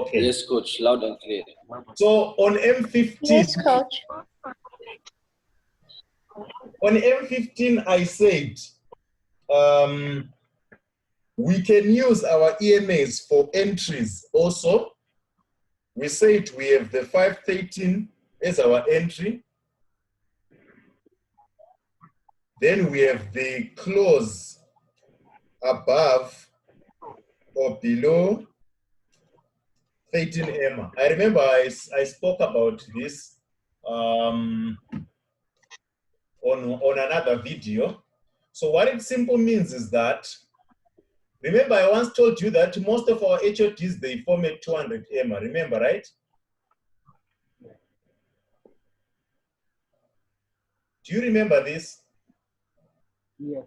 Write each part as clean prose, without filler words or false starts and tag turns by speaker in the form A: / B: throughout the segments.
A: Okay.
B: Yes, coach, loud and clear.
A: So on M15,
C: Yes, coach.
A: on M15, I said we can use our EMAs for entries also. We said we have the 513 as our entry. Then we have the clause above or below 13 EMA. I remember I spoke about this on another video. So what it simply means is that, remember I once told you that most of our HOTs, they format 200 EMA, remember, right? Do you remember this?
D: Yes.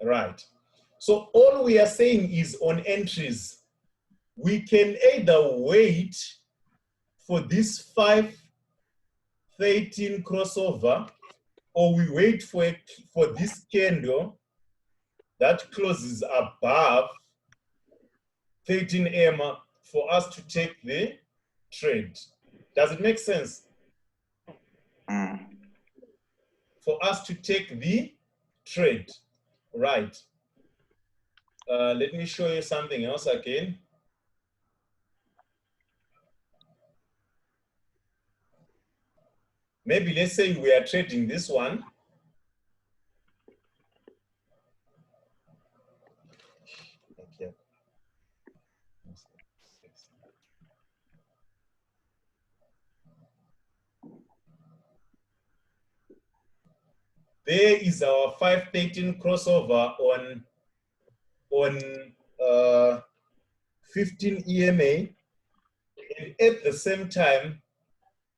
A: Right. So all we are saying is on entries, we can either wait for this 513 crossover, or we wait for this candle that closes above 13 EMA for us to take the trade. Does it make sense? For us to take the trade, right? Let me show you something else again. Maybe let's say we are trading this one. Okay. There is our 513 crossover on 15 EMA, and at the same time,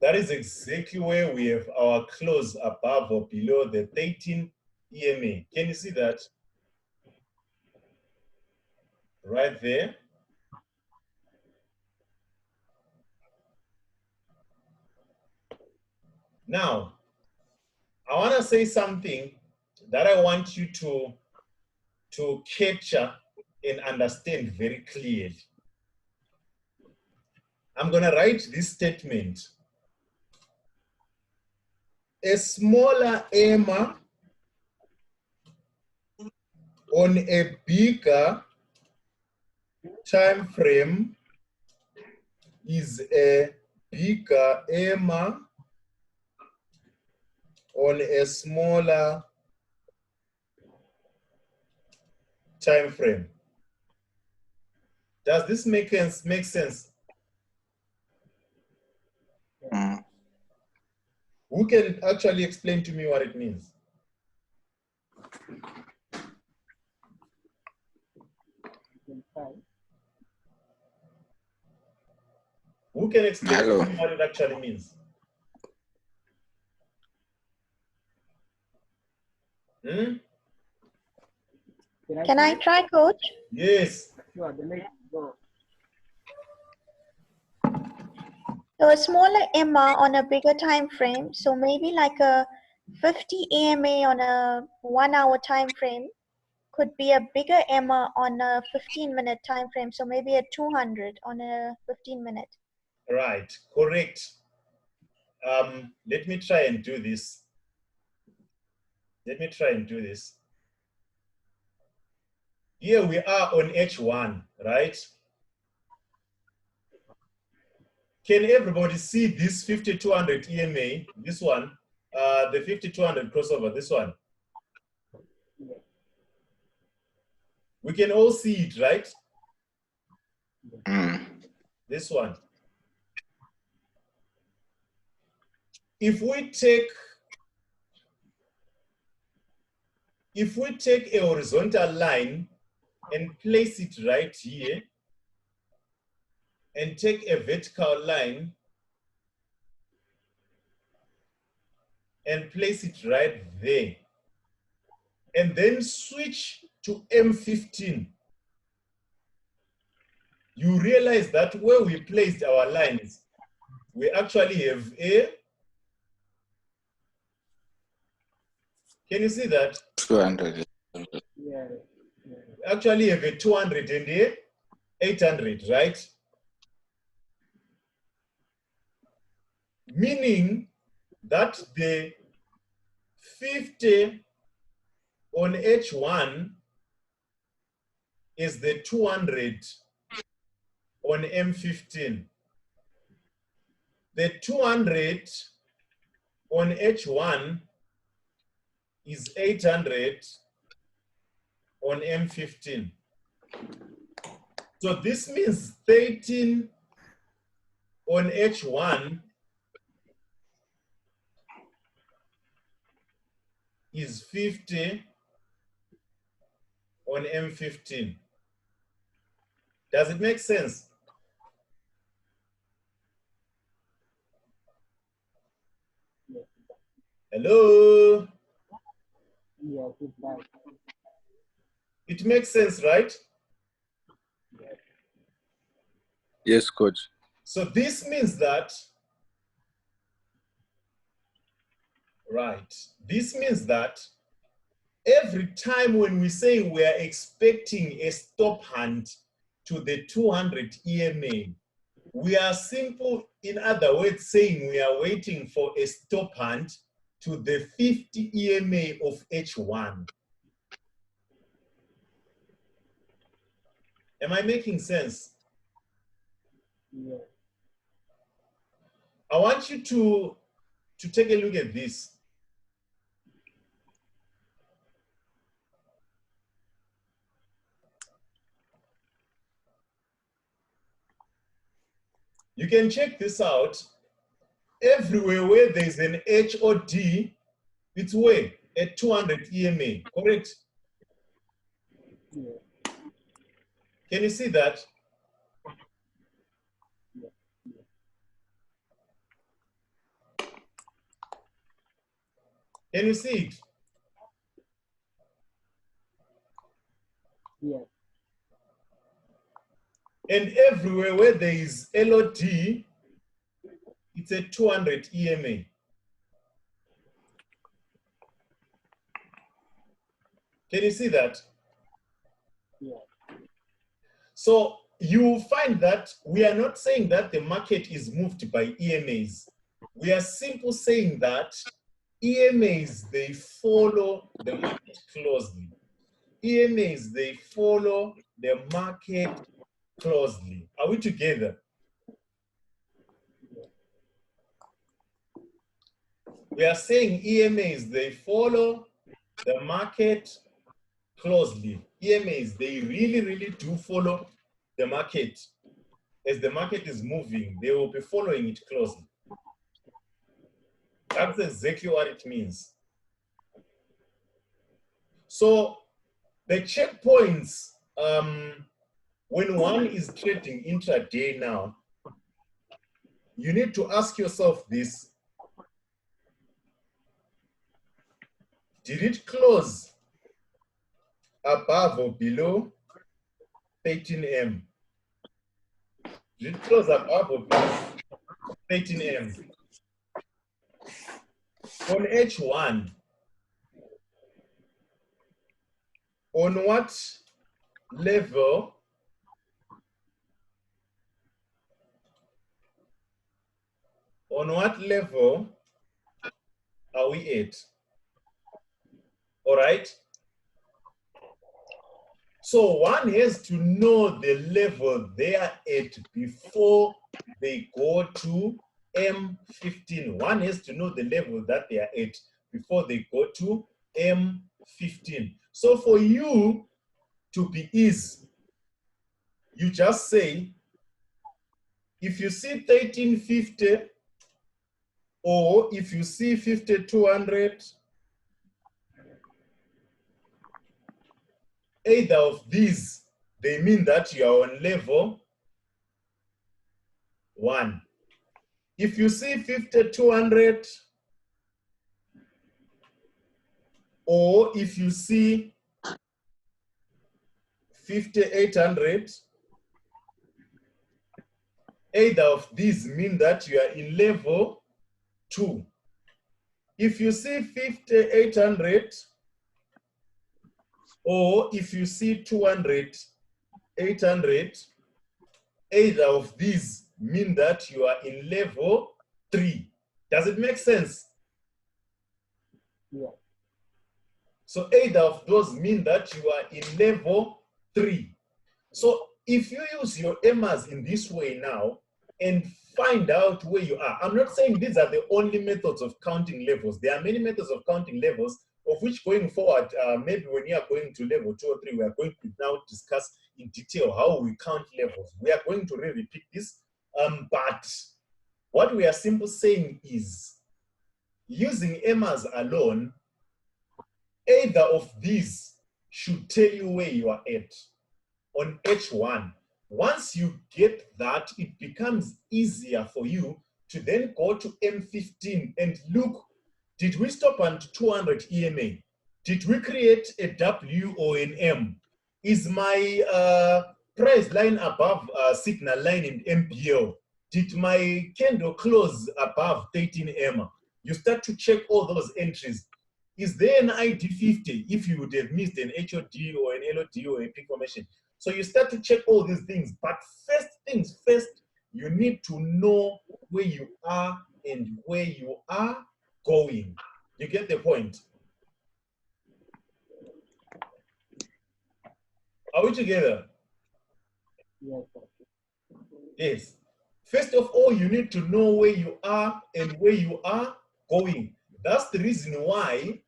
A: that is exactly where we have our close above or below the 13 EMA. Can you see that? Right there. Now, I want to say something that I want you to capture and understand very clearly. I'm going to write this statement. A smaller EMA on a bigger time frame is a bigger EMA on a smaller time frame. Does this make sense? Who can actually explain to me what it means? Who can explain to me what it actually means?
C: Can I try, coach?
A: Yes.
D: Sure, then let's go.
C: So a smaller EMA on a bigger time frame, so maybe like a 50 EMA on a 1 hour time frame could be a bigger EMA on a 15-minute time frame, so maybe a 200 on a 15-minute.
A: Right, correct. Let me try and do this. Here we are on H1, right? Can everybody see this 5200 EMA, this one, the 5200 crossover, this one? We can all see it, right? This one. If we take a horizontal line and place it right here, and take a vertical line and place it right there, and then switch to M15, you realize that where we placed our lines, we actually have a, can you see that?
E: 200.
D: Yeah.
A: We actually have a 200 and a 800, right? meaning that the 50 on H1 is the 200 on M15. The 200 on H1 is 800 on M15. So this means 13 on H1 is 50 on M15. Does it make sense?
D: Yes.
A: Hello?
D: Yes, it does.
A: It makes sense, right?
D: Yes.
B: Yes, coach.
A: So this means that, right, this means that every time when we say we are expecting a stop hand to the 200 EMA, we are simple, in other words, saying we are waiting for a stop hand to the 50 EMA of H1. Am I making sense?
D: Yes.
A: I want you to take a look at this. You can check this out. Everywhere where there's an H or D, it's where? At 200 EMA, correct?
D: Yes.
A: Can you see that?
D: Yes.
A: Can you see it?
D: Yes.
A: And everywhere where there is LOD, it's a 200 EMA. Can you see that?
D: Yes.
A: So you find that we are not saying that the market is moved by EMAs. We are simply saying that EMAs, they follow the market closely. EMAs, they follow the market closely. Are we together? We are saying EMAs, they follow the market closely. EMAs, they really, really do follow the market. As the market is moving, they will be following it closely. That's exactly what it means. So the checkpoints, when one is trading intraday now, you need to ask yourself this: did it close above or below 13M? Did it close above or below 13M? On H1, on what level are we at? All right. So one has to know the level they are at before they go to M15. One has to know the level that they are at before they go to M15. So for you to be easy, you just say, if you see 1350 or if you see 5200, either of these, they mean that you are on level 1. If you see 5200 or if you see 5800, either of these mean that you are in level 2. If you see 5800 or if you see 200, 800, either of these mean that you are in level 3. Does it make sense?
D: Yeah.
A: So either of those mean that you are in level 3. So if you use your Emas in this way now and find out where you are, I'm not saying these are the only methods of counting levels. There are many methods of counting levels, of which going forward, maybe when you are going to level 2 or 3, we are going to now discuss in detail how we count levels. We are going to really repeat this, but what we are simply saying is using Emas alone, either of these should tell you where you are at on H1. Once you get that, it becomes easier for you to then go to M15 and look, did we stop at 200 EMA? Did we create a W or an M? Is my price line above signal line in MPL? Did my candle close above 13 EMA? You start to check all those entries. Is there an ID50 if you would have missed an HOD or an LOD or a peak formation? So you start to check all these things. But first things first, you need to know where you are and where you are going. You get the point? Are we together?
D: Yes, sir.
A: Yes. First of all, you need to know where you are and where you are going. That's the reason why.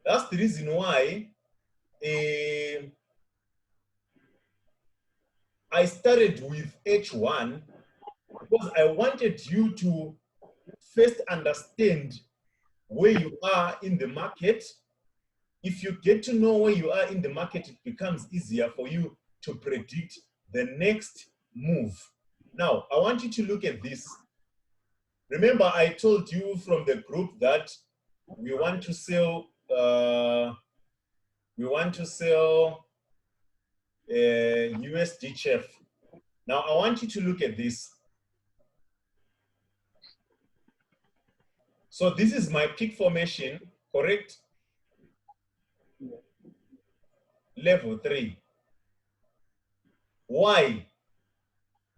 A: That's the reason why I started with H1, because I wanted you to first understand where you are in the market. If you get to know where you are in the market, it becomes easier for you to predict the next move. Now, I want you to look at this. Remember, I told you from the group that we want to sell USD chef. Now, I want you to look at this. So this is my peak formation, correct?
D: Yeah.
A: Level 3. Why?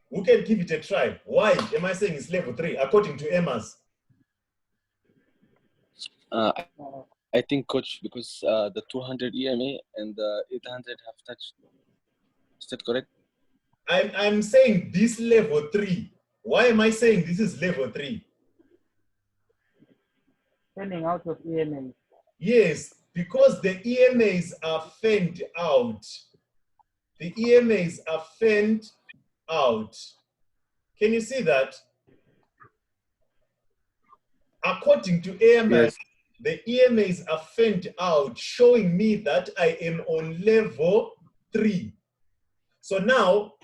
A: Who can give it a try? Why am I saying it's level 3 according to Emas?
B: I think, coach, because the 200 EMA and the 800 have touched. Is that correct?
A: I'm saying this level 3. Why am I saying this is level 3?
D: Turning out of EMA.
A: Yes, because the EMAs are fanned out. The EMAs are fanned out. Can you see that? According to Emas,
B: Yes.
A: the EMAs are fanned out, showing me that I am on level 3. So now,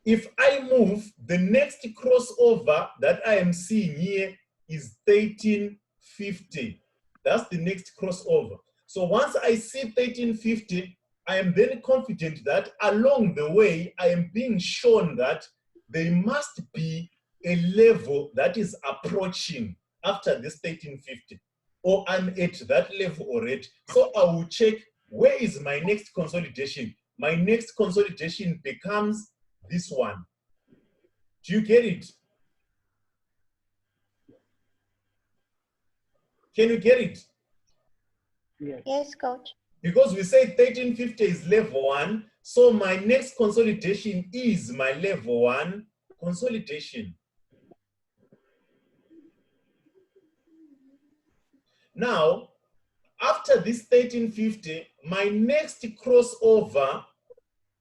A: if I move, the next crossover that I am seeing here is 1350. That's the next crossover. So once I see 1350, I am then confident that along the way, I am being shown that there must be a level that is approaching after this 1350, or I'm at that level already. So I will check, where is my next consolidation? My next consolidation becomes this one. Do you get it? Can you get it?
D: Yes.
C: Yes, coach.
A: Because we say 1350 is level 1, so my next consolidation is my level 1 consolidation. Now, after this 1350, my next crossover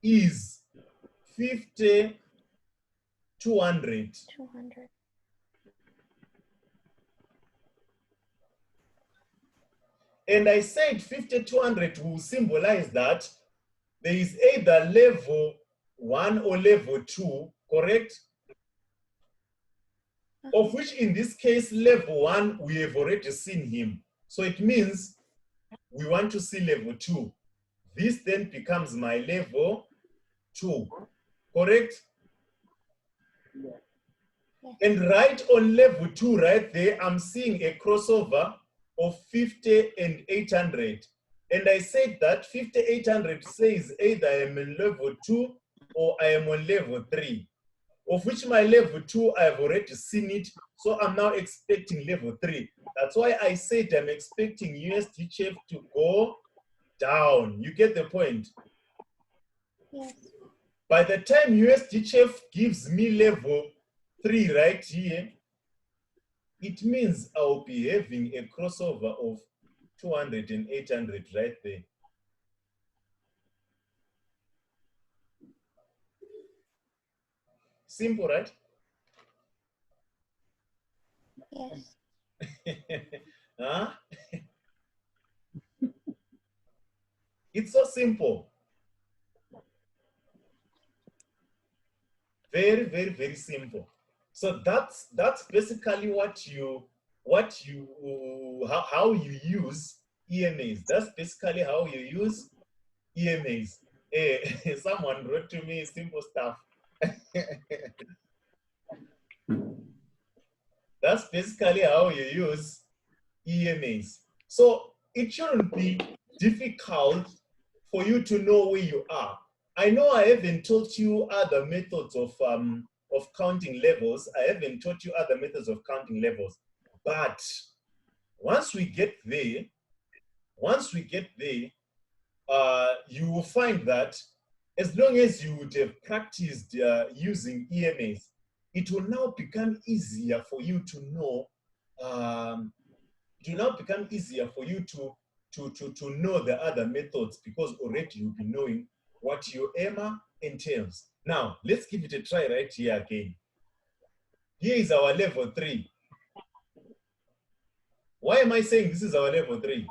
A: is 50, 200.
C: 200.
A: And I said 50, 200 will symbolize that there is either level 1 or level 2, correct? Of which in this case, level 1, we have already seen him. So it means we want to see level 2. This then becomes my level 2, correct?
D: Yes.
A: And right on level 2, right there, I'm seeing a crossover of 50 and 800. And I said that 50, 800 says either I am in level 2 or I am on level 3. of which my level 2, I've already seen it. So I'm now expecting level 3. That's why I said I'm expecting USDHF to go down. You get the point?
C: Yes.
A: By the time USDHF gives me level 3 right here, it means I'll be having a crossover of 200 and 800 right there. Simple, right?
C: Yes.
A: Huh? It's so simple. Very, very, very simple. So that's basically how you use EMAs. That's basically how you use EMAs. Someone wrote to me simple stuff. That's basically how you use EMAs. So it shouldn't be difficult for you to know where you are. I know I haven't taught you other methods of counting levels. I haven't taught you other methods of counting levels. But once we get there, you will find that as long as you would have practiced using EMAs, it will now become easier for you to know. It will now become easier for you to know the other methods, because already you'll be knowing what your EMA entails. Now, let's give it a try right here again. Here is our level 3. Why am I saying this is our level 3?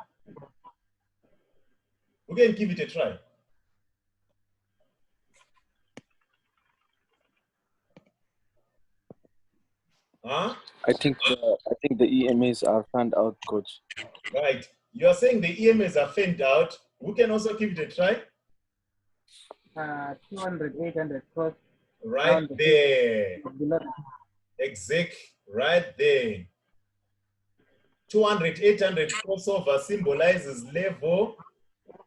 A: We can give it a try. Huh?
B: I think the EMAs are found out, coach.
A: Right. You are saying the EMAs are fanned out. We can also give it a try.
D: 200, 800 cross.
A: Right there. Exact. Right there. 200, 800 crossover symbolizes level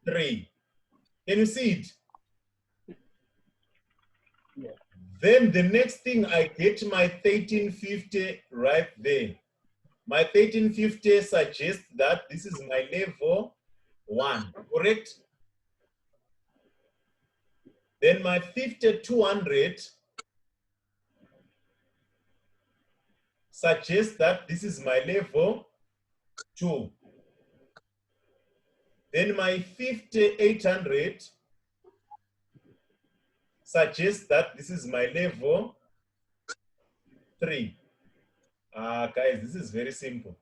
A: 3. Can you see it?
D: Yeah.
A: Then the next thing, I get my 1350 right there. My 1350 suggests that this is my level 1, correct? Then my 5200 suggests that this is my level 2. Then my 5800 suggests that this is my level 3. Guys, this is very simple.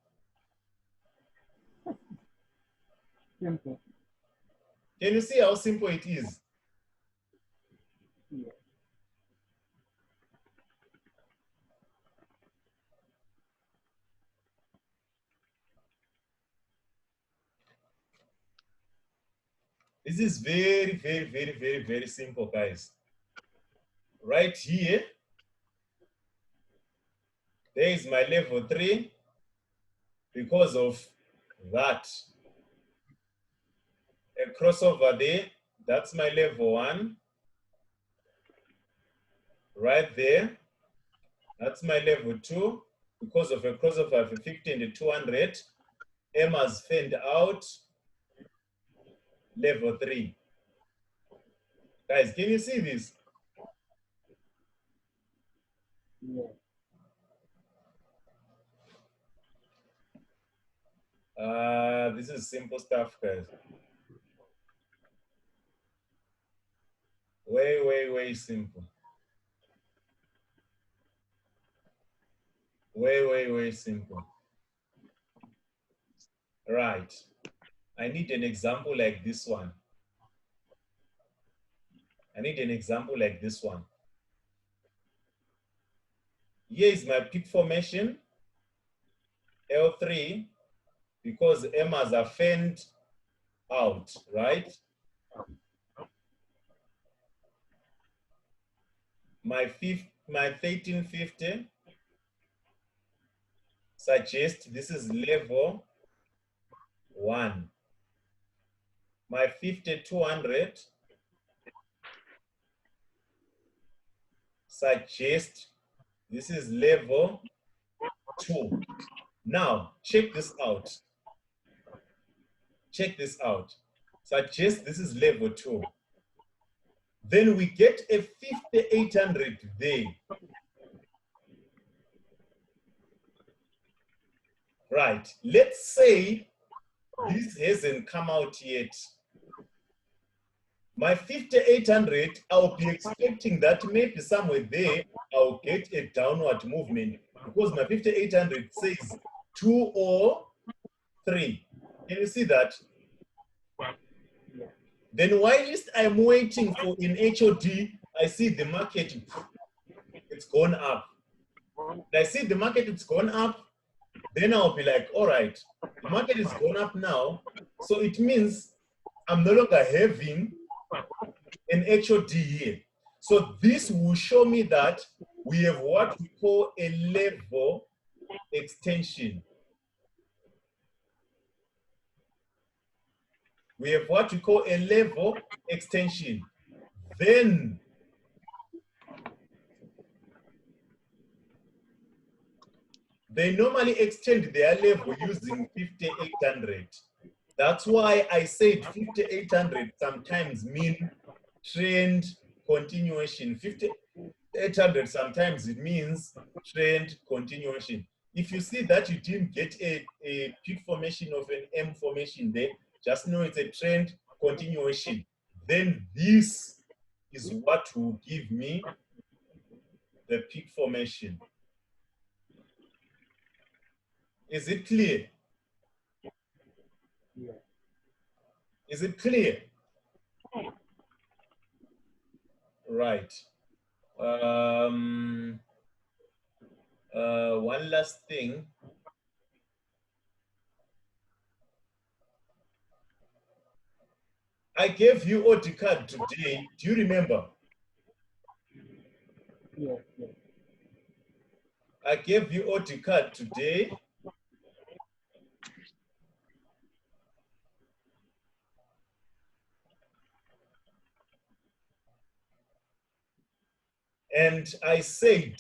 D: Simple.
A: Can you see how simple it is?
D: Yeah.
A: This is very, very, very, very, very simple, guys. Right here, there is my level 3 because of that. A crossover there, that's my level 1. Right there, that's my level 2 because of a crossover of a 50 and a 200. Emas fanned out, level 3. Guys, can you see this?
D: Yeah.
A: This is simple stuff, guys. Way, way, way simple. Way, way, way simple. Right. I need an example like this one. I need an example like this one. Here is my peak formation, L3, because Emas are fanned out, right? My 1350 suggests this is level 1. My 5200 suggest this is level 2. Now, check this out. Check this out. Suggest this is level 2. Then we get a 5800 there. Right. Let's say this hasn't come out yet. My 5800, I'll be expecting that maybe somewhere there, I'll get a downward movement because my 5800 says 2 or 3. Can you see that? Then whilst I'm waiting for in HOD, I see the market, it's gone up. I see the market, it's gone up. Then I'll be like, all right, the market is gone up now. So it means I'm no longer having an HOD here. So this will show me that we have what we call a level extension. We have what we call a level extension. Then they normally extend their level using 5800. That's why I said 5800 sometimes mean trend continuation. 5800 sometimes it means trend continuation. If you see that you didn't get a peak formation of an M formation there, just know it's a trend continuation. Then this is what will give me the peak formation. Is it clear?
D: Yeah.
A: Is it clear? Right. One last thing. I gave you OD card today. Do you remember?
D: Yes, yes.
A: I gave you OD card today. And I said,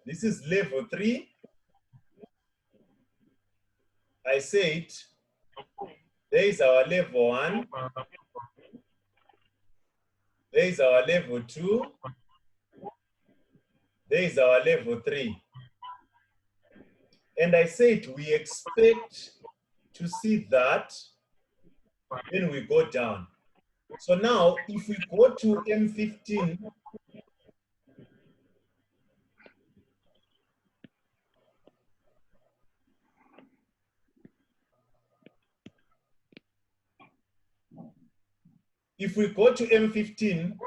A: this is level 3. I said, there is our level 1. There is our level 2. There is our level 3. And I said, we expect to see that, then we go down. So now, if we go to M15, if we go to M15,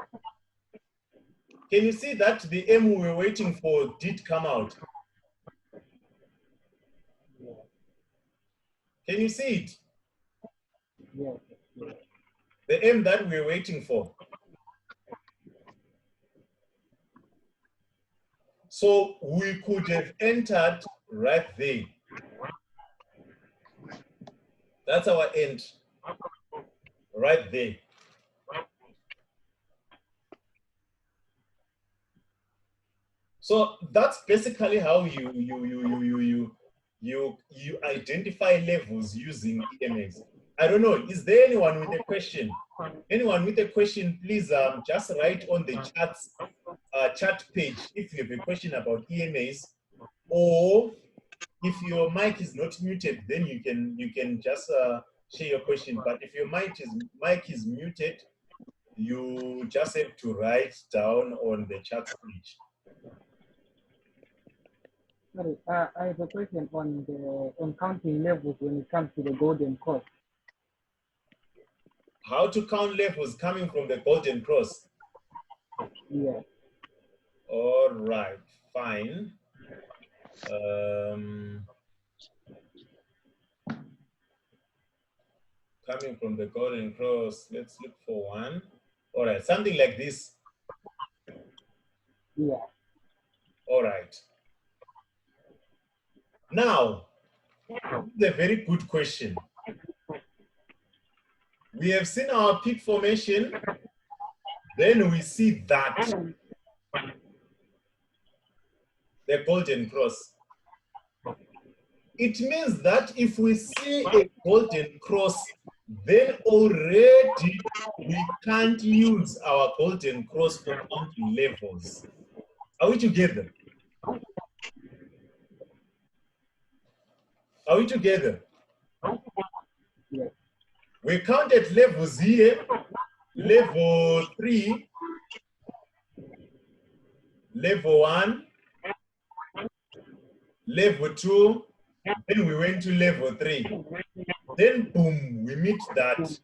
A: can you see that the M we were waiting for did come out?
D: Yeah.
A: Can you see it?
D: Yes, yes.
A: The M that we were waiting for. So we could have entered right there. That's our end, right there. So that's basically how you identify levels using EMAs. I don't know, is there anyone with a question? Anyone with a question, please just write on the chat page if you have a question about EMAs, or if your mic is not muted, then you can just share your question. But if your mic is muted, you just have to write down on the chat page.
D: Sorry, I have a question on counting levels when it comes to the golden cross.
A: How to count levels coming from the golden cross?
D: Yeah.
A: All right, fine. Coming from the golden cross, let's look for one. All right, something like this.
D: Yeah.
A: All right. Now, this is a very good question. We have seen our peak formation, then we see that. the golden cross. It means that if we see a golden cross, then already we can't use our golden cross for counting levels. Are we together? Are we together?
D: Yes.
A: We counted levels here, level 3, level 1, level 2, then we went to level 3. Then boom, we meet that.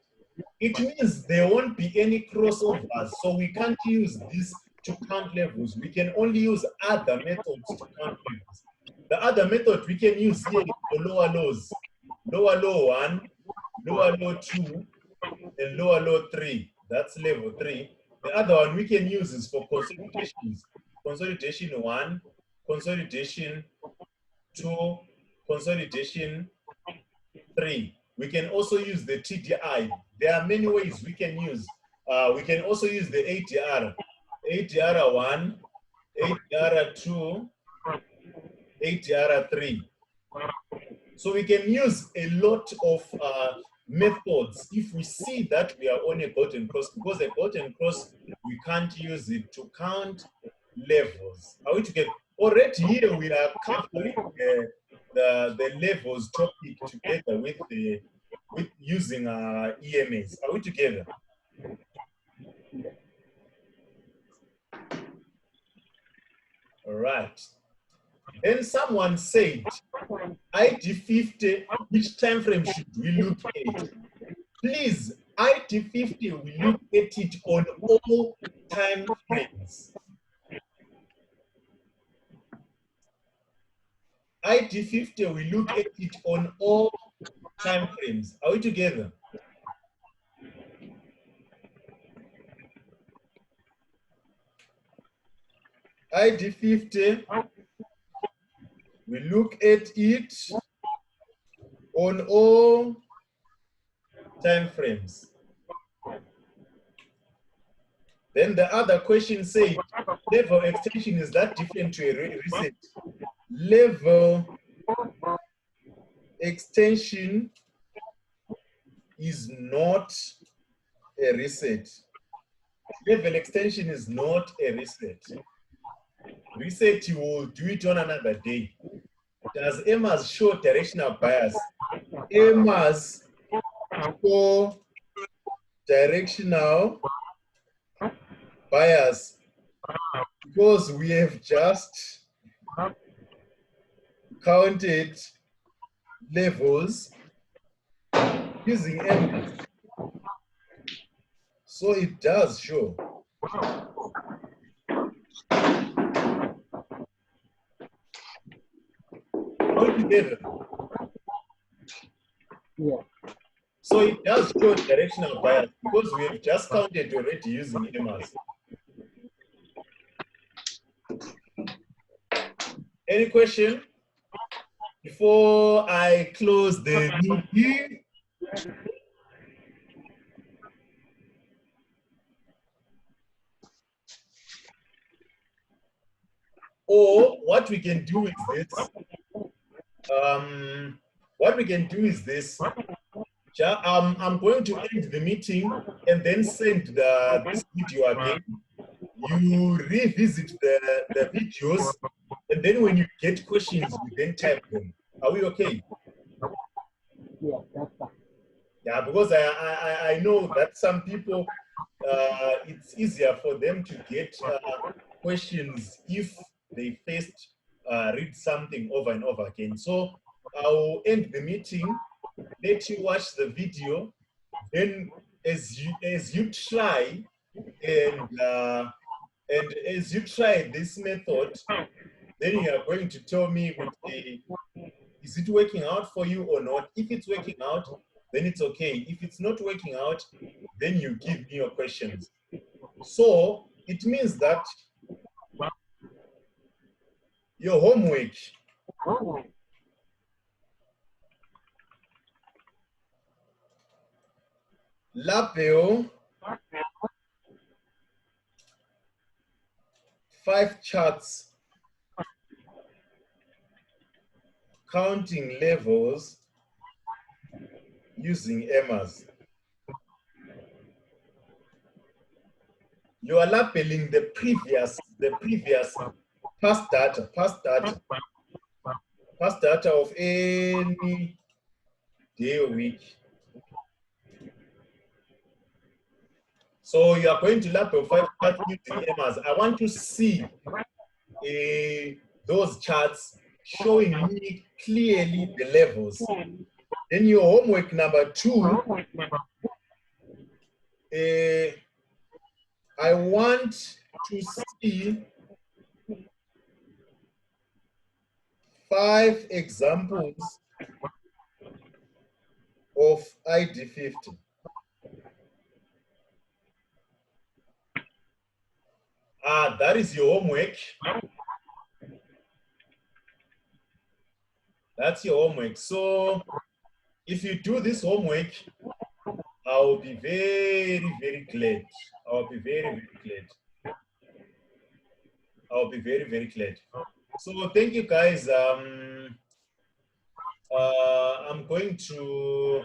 A: It means there won't be any crossovers, so we can't use this to count levels. We can only use other methods to count levels. The other method we can use here is for lower lows. Lower low 1, lower low 2, and lower low 3. That's level 3. The other one we can use is for consolidations. Consolidation 1, consolidation 2, consolidation 3. We can also use the TDI. There are many ways we can use. We can also use the ADR. ADR 1, ADR 2, ADR 3. So we can use a lot of methods if we see that we are on a golden cross, because a golden cross, we can't use it to count levels. Are we together? Already here we are covering the levels topic together with using EMAs. Are we together? All right. Then someone said, ID50, which time frame should we look at? Please, ID50, we look at it on all time frames. ID50, we look at it on all time frames. Are we together? ID50, we look at it on all time frames. Then the other question said, level extension, is that different to a reset? Level extension is not a reset. Level extension is not a reset. Reset, you will do it on another day. Does Emas show directional bias? Emas show directional bias because we have just counted levels using Emas. So it does show. All together.
D: Yeah.
A: So it does show directional bias because we have just counted already using Emas. Any question before I close the meeting? Or what we can do is this. What we can do is this. I'm going to end the meeting and then send this video again. You revisit the videos, and then when you get questions, you then type them. Are we okay?
D: Yeah, that's fine.
A: Yeah, because I know that some people, it's easier for them to get questions if they first read something over and over again. So I'll end the meeting, let you watch the video, then as you try and as you try this method, then you are going to tell me, is it working out for you or not? If it's working out, then it's okay. If it's not working out, then you give me your questions. So it means that your homework, label 5 charts counting levels using Emas. You are labeling the previous past data of any day or week. So you are going to label 5 charts using Emas. I want to see those charts showing me clearly the levels. Then your homework number 2, I want to see 5 examples of ID50. That is your homework. That's your homework. So if you do this homework, I'll be very, very glad. I'll be very, very glad. I'll be very, very glad. So thank you guys. I'm going to